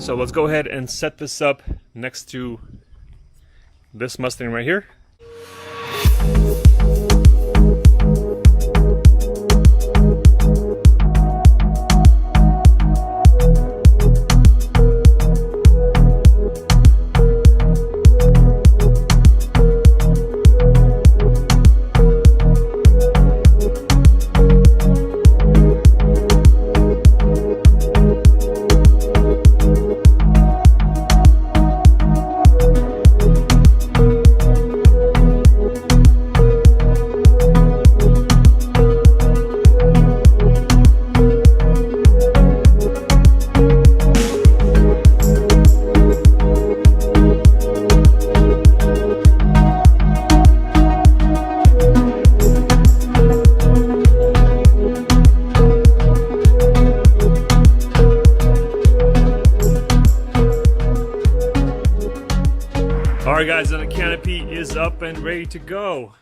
So let's go ahead and set this up next to this Mustang right here. Alright guys, and the canopy is up and ready to go.